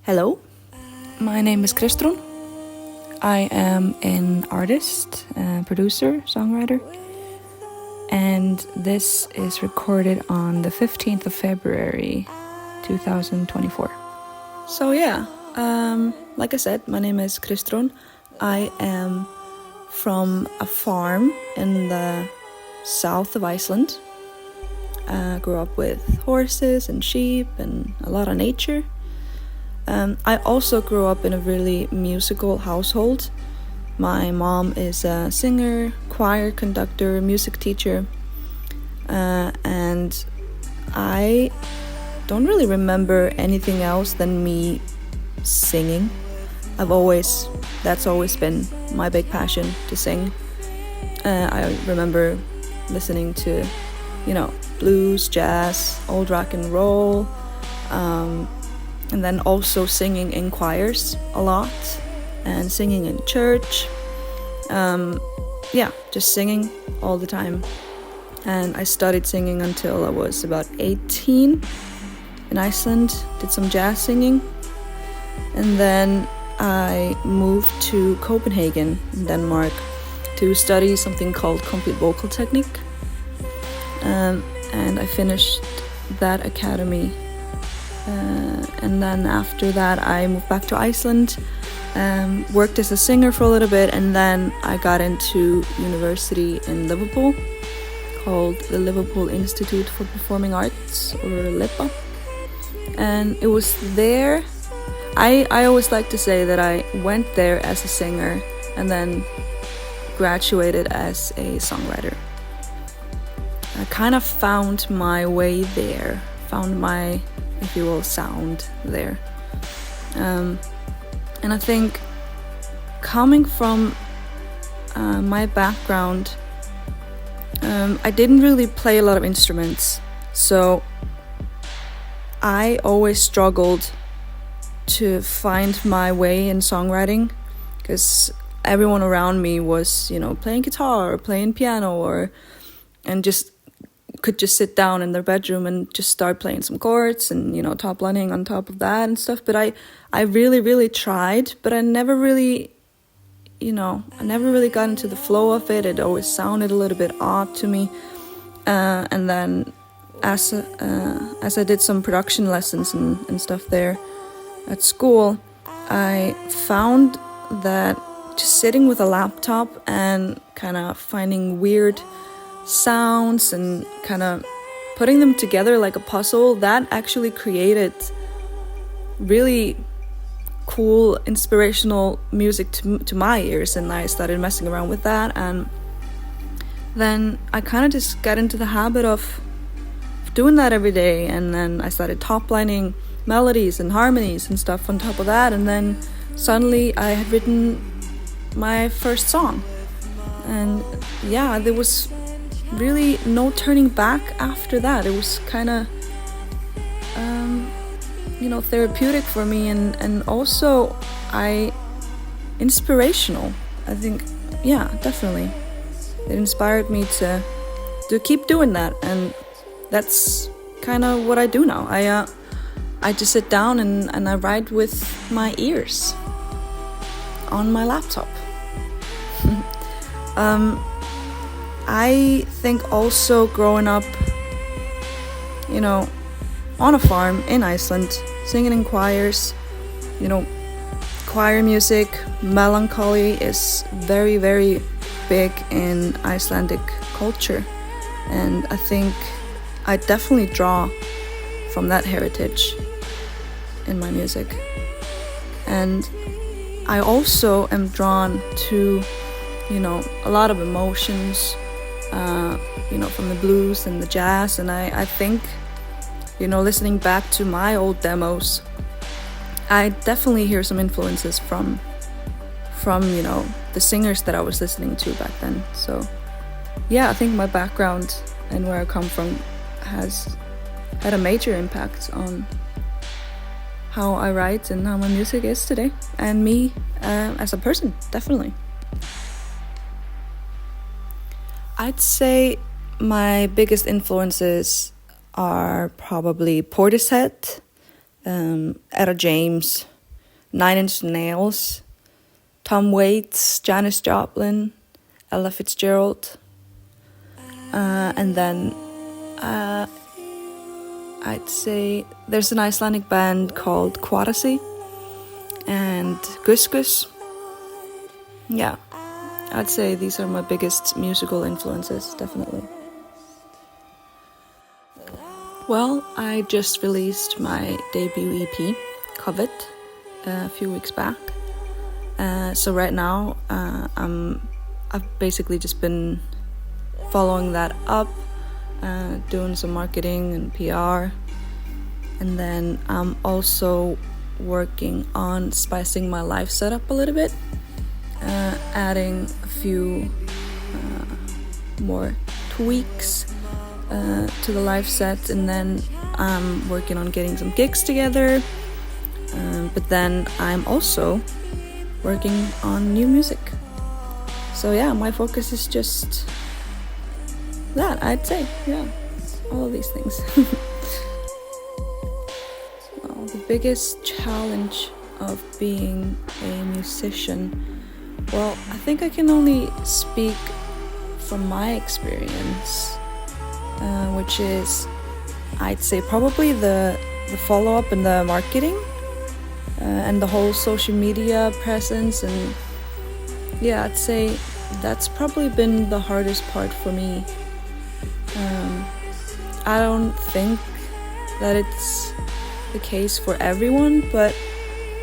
Hello, my name is Kristrun. I am an artist, producer, songwriter, and this is recorded on the 15th of February 2024. So like I said, my name is Kristrun. I am from a farm in the south of Iceland. Grew up with horses and sheep and a lot of nature. I also grew up in a really musical household. My mom is a singer, choir conductor, music teacher, and I don't really remember anything else than me singing. That's always been my big passion, to sing. I remember listening to, blues, jazz, old rock and roll, and then also singing in choirs a lot and singing in church. Just singing all the time. And I studied singing until I was about 18 in Iceland, did some jazz singing. And then I moved to Copenhagen in Denmark to study something called complete vocal technique. And I finished that academy. And then after that I moved back to Iceland, worked as a singer for a little bit, and then I got into university in Liverpool called the Liverpool Institute for Performing Arts, or LIPA. And it was there, I always like to say that I went there as a singer and then graduated as a songwriter. I kind of found my way there, found my, if you will, sound there. And I think coming from my background, I didn't really play a lot of instruments, so I always struggled to find my way in songwriting, because everyone around me was, playing guitar or playing piano and just could just sit down in their bedroom and just start playing some chords and, top lining on top of that and stuff. But I really, really tried, but I never really got into the flow of it. It always sounded a little bit odd to me. And then as I did some production lessons and stuff there at school, I found that just sitting with a laptop and kind of finding weird sounds and kind of putting them together like a puzzle, that actually created really cool, inspirational music to my ears. And I started messing around with that, and then I kind of just got into the habit of doing that every day. And then I started top lining melodies and harmonies and stuff on top of that, and then suddenly I had written my first song. And there was really no turning back after that. It was kind of therapeutic for me, and also inspirational. I think definitely it inspired me to keep doing that, and that's kind of what I do now. I just sit down and I write with my ears on my laptop. I think also growing up, on a farm in Iceland, singing in choirs, choir music, melancholy is very, very big in Icelandic culture. And I think I definitely draw from that heritage in my music. And I also am drawn to, a lot of emotions, from the blues and the jazz. And I think, listening back to my old demos, I definitely hear some influences from the singers that I was listening to back then. So I think my background and where I come from has had a major impact on how I write and how my music is today, and me as a person, definitely. I'd say my biggest influences are probably Portishead, Etta James, Nine Inch Nails, Tom Waits, Janis Joplin, Ella Fitzgerald, and then I'd say there's an Icelandic band called Kvarasi and Gus Gus. Yeah, I'd say these are my biggest musical influences, definitely. Well, I just released my debut EP, Covet, a few weeks back. So right now, I've basically just been following that up, doing some marketing and PR, and then I'm also working on spicing my live setup a little bit, adding a few more tweaks to the live set, and then I'm working on getting some gigs together, but then I'm also working on new music. So yeah, my focus is just that, I'd say. Yeah, all of these things. Well, the biggest challenge of being a musician, well, I think I can only speak from my experience, which is, I'd say, probably the follow-up and the marketing, and the whole social media presence. And yeah, I'd say that's probably been the hardest part for me. I don't think that it's the case for everyone, but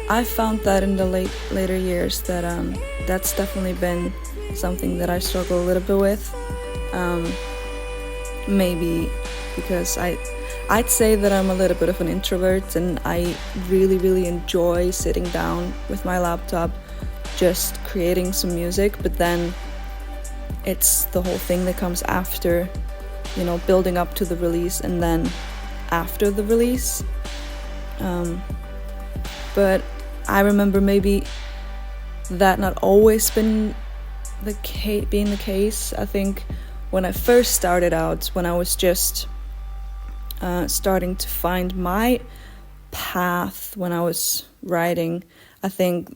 I found that in the later years that that's definitely been something that I struggle a little bit with. Maybe because I'd say that I'm a little bit of an introvert, and I really, really enjoy sitting down with my laptop just creating some music, but then it's the whole thing that comes after, building up to the release and then after the release. But I remember maybe that not always being the case. I think when I first started out, when I was just starting to find my path when I was writing, I think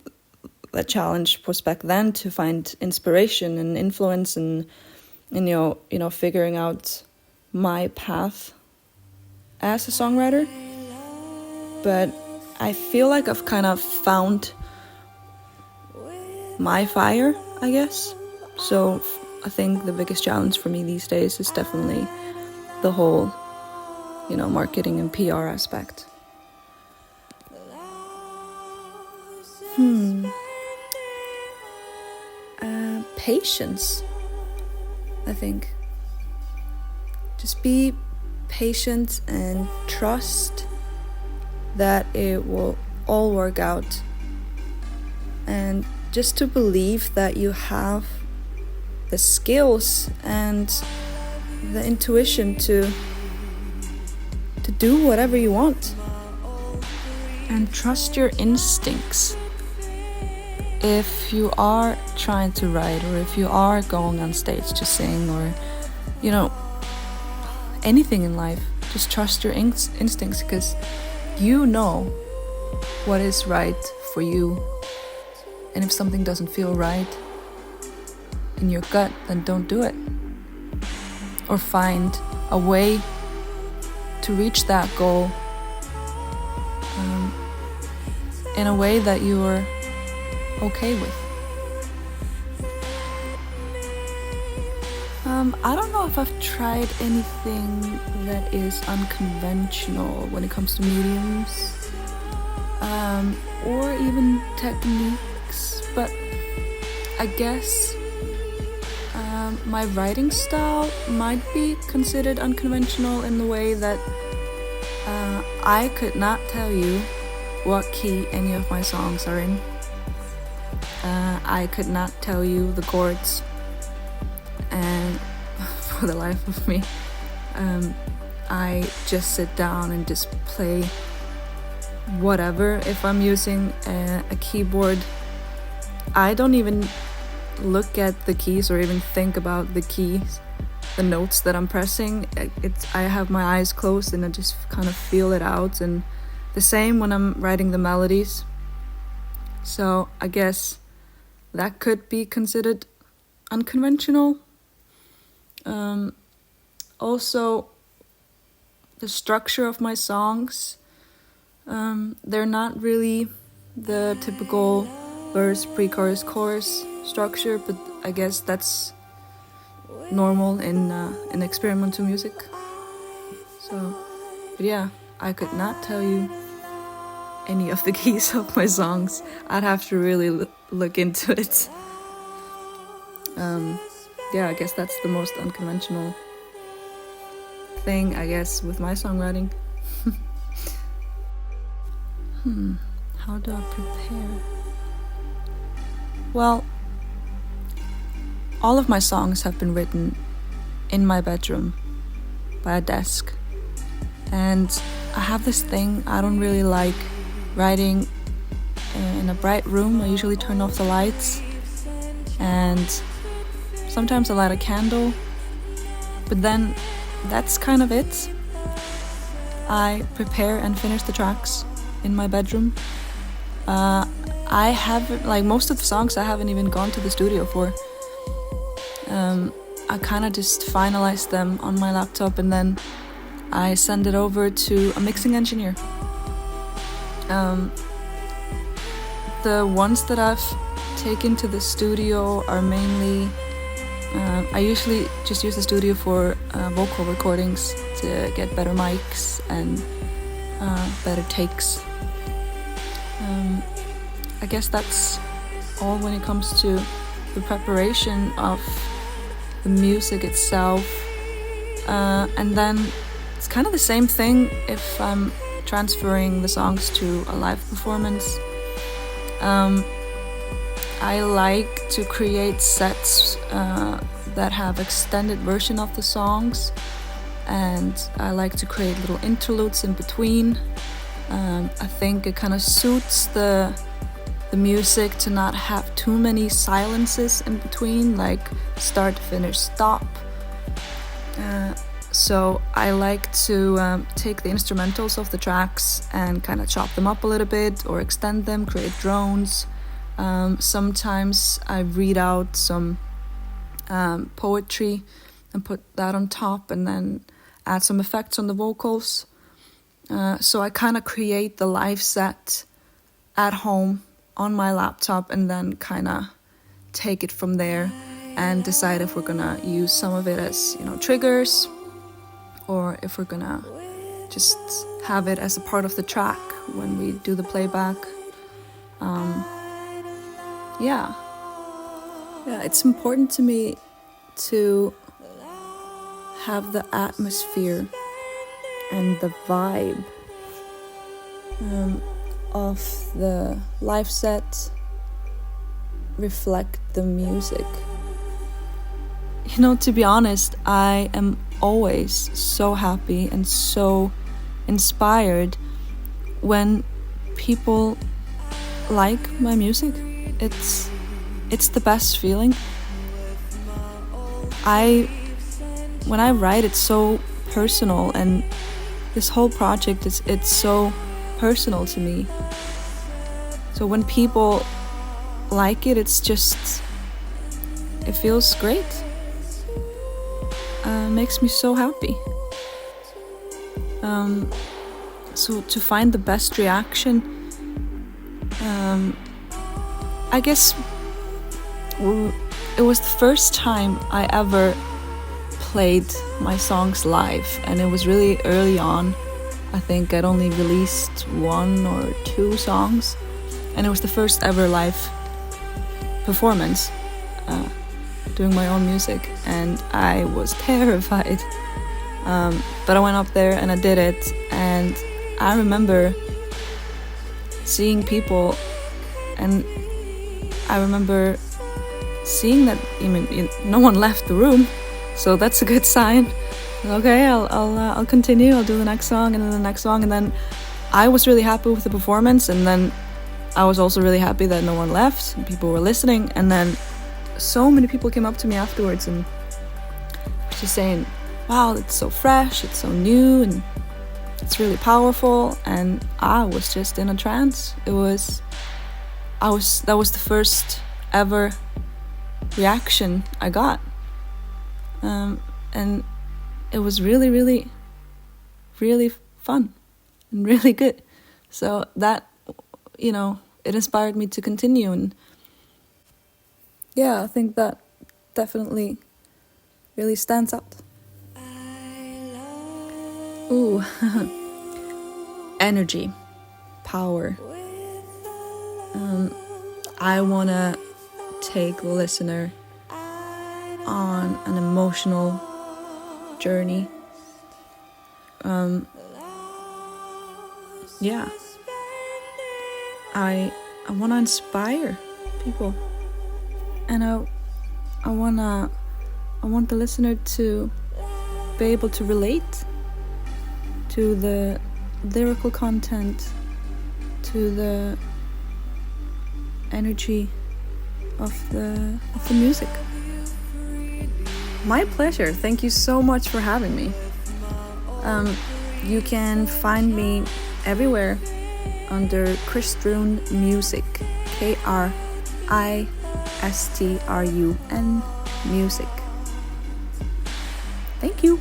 the challenge was back then to find inspiration and influence and figuring out my path as a songwriter. But I feel like I've kind of found my fire, I guess. So I think the biggest challenge for me these days is definitely the whole, marketing and PR aspect. Patience, I think. Just be patient and trust that it will all work out, and just to believe that you have the skills and the intuition to do whatever you want, and trust your instincts. If you are trying to write, or if you are going on stage to sing, or anything in life, just trust your instincts, because you know what is right for you. And if something doesn't feel right in your gut, then don't do it. Or find a way to reach that goal in a way that you are okay with. I don't know if I've tried anything that is unconventional when it comes to mediums, or even techniques, but I guess my writing style might be considered unconventional in the way that I could not tell you what key any of my songs are in. I could not tell you the chords, and for the life of me, I just sit down and just play whatever. If I'm using a keyboard, I don't even look at the keys or even think about the keys, the notes that I'm pressing. I have my eyes closed and I just kind of feel it out. And the same when I'm writing the melodies. So I guess that could be considered unconventional. Also, the structure of my songs, they're not really the typical verse, pre-chorus, chorus structure, but I guess that's normal in experimental music. So, but yeah, I could not tell you any of the keys of my songs. I'd have to really look into it. Yeah, I guess that's the most unconventional thing, I guess, with my songwriting. How do I prepare? Well, all of my songs have been written in my bedroom by a desk. And I have this thing, I don't really like writing in a bright room. I usually turn off the lights, and sometimes I light a candle, but then that's kind of it. I prepare and finish the tracks in my bedroom. I haven't, like most of the songs I haven't even gone to the studio for. I kind of just finalize them on my laptop and then I send it over to a mixing engineer. The ones that I've taken to the studio are mainly, I usually just use the studio for vocal recordings to get better mics and better takes. I guess that's all when it comes to the preparation of the music itself. And then it's kind of the same thing if I'm transferring the songs to a live performance. I like to create sets that have extended version of the songs, and I like to create little interludes in between. I think it kind of suits the music to not have too many silences in between, like start, finish, stop. So I like to take the instrumentals of the tracks and kind of chop them up a little bit or extend them, create drones. Sometimes I read out some poetry and put that on top and then add some effects on the vocals. So I kind of create the live set at home on my laptop and then kind of take it from there and decide if we're gonna use some of it as, triggers, or if we're gonna just have it as a part of the track when we do the playback. Yeah, it's important to me to have the atmosphere and the vibe of the live set reflect the music. To be honest, I am always so happy and so inspired when people like my music. It's the best feeling. When I write, it's so personal, and this whole project it's so personal to me. So when people like it, it feels great. Makes me so happy. So to find the best reaction, I guess it was the first time I ever played my songs live, and it was really early on. I think I'd only released 1 or 2 songs, and it was the first ever live performance doing my own music, and I was terrified. But I went up there and I did it, and I remember seeing people, and I remember seeing that no one left the room, so that's a good sign. Okay, I'll continue. I'll do the next song and then the next song, and then I was really happy with the performance, and then I was also really happy that no one left and people were listening. And then so many people came up to me afterwards and just saying, "Wow, it's so fresh, it's so new, and it's really powerful." And I was just in a trance. It was that was the first ever reaction I got, and it was really, really, really fun and really good. So that, it inspired me to continue, and yeah, I think that definitely really stands out. Ooh, energy, power. I wanna take the listener on an emotional journey. Yeah, I want to inspire people, and I want the listener to be able to relate to the lyrical content, to the energy of the music. My pleasure. Thank you so much for having me. You can find me everywhere under Kristrun Music, Kristrun Music. Thank you.